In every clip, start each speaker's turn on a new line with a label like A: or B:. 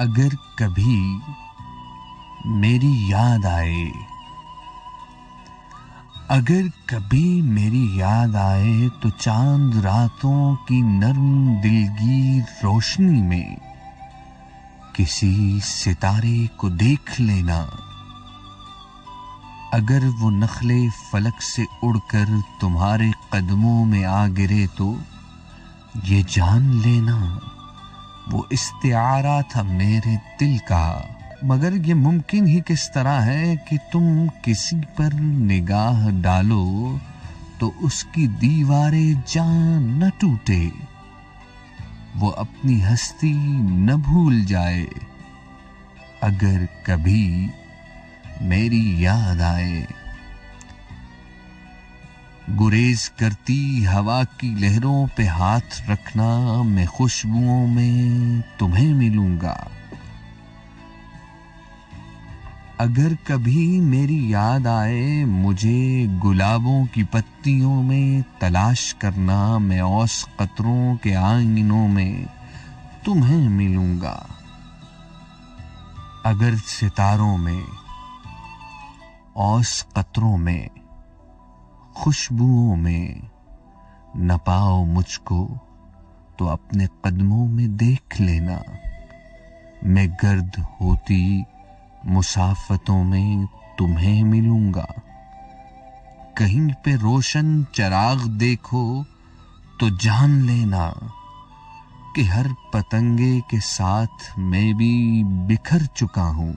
A: अगर कभी मेरी याद आए, अगर कभी मेरी याद आए तो चांद रातों की नर्म दिलगीर रोशनी में किसी सितारे को देख लेना। अगर वो नखले फलक से उड़कर तुम्हारे कदमों में आ गिरे तो ये जान लेना वो इस्तिआरा था मेरे दिल का। मगर ये मुमकिन ही किस तरह है कि तुम किसी पर निगाह डालो तो उसकी दीवारें जान न टूटे, वो अपनी हस्ती न भूल जाए। अगर कभी मेरी याद आए, गुरेज करती हवा की लहरों पे हाथ रखना, मैं खुशबुओं में तुम्हें मिलूंगा। अगर कभी मेरी याद आए, मुझे गुलाबों की पत्तियों में तलाश करना, मैं औस कतरों के आईनों में तुम्हें मिलूंगा। अगर सितारों में, औस कतरों में, खुशबुओं में न पाओ मुझको तो अपने कदमों में देख लेना। मैं गर्द होती मुसाफतों में तुम्हें मिलूंगा। कहीं पे रोशन चिराग देखो तो जान लेना कि हर पतंगे के साथ मैं भी बिखर चुका हूं।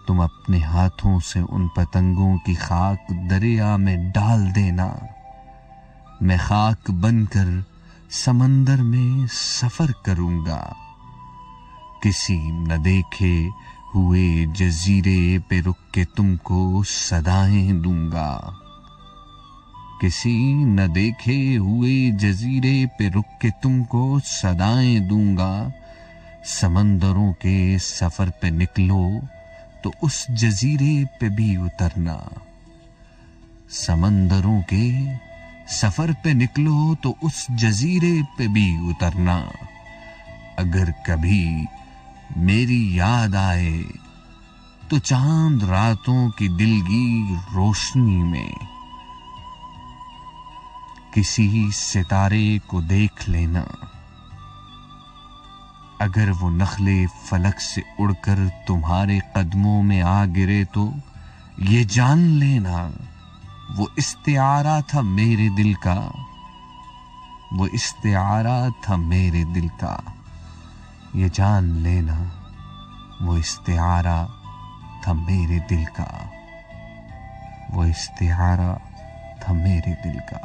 A: तुम अपने हाथों से उन पतंगों की खाक दरिया में डाल देना। मैं खाक बनकर समंदर में सफर करूंगा। किसी न देखे हुए जजीरे पे रुक के तुमको सदाएं दूंगा। किसी न देखे हुए जजीरे पे रुक के तुमको सदाएं दूंगा। समंदरों के सफर पे निकलो तो उस जजीरे पे भी उतरना। समंदरों के सफर पे निकलो तो उस जजीरे पे भी उतरना। अगर कभी मेरी याद आए तो चांद रातों की दिलगीर रोशनी में किसी सितारे को देख लेना। अगर वो नखले फलक से उड़कर तुम्हारे कदमों में आ गिरे तो ये जान लेना वो इस्तिआरा था मेरे दिल का। वो इस्तिआरा था मेरे दिल का। ये जान लेना वो इस्तिआरा था मेरे दिल का। वो इस्तिआरा था मेरे दिल का।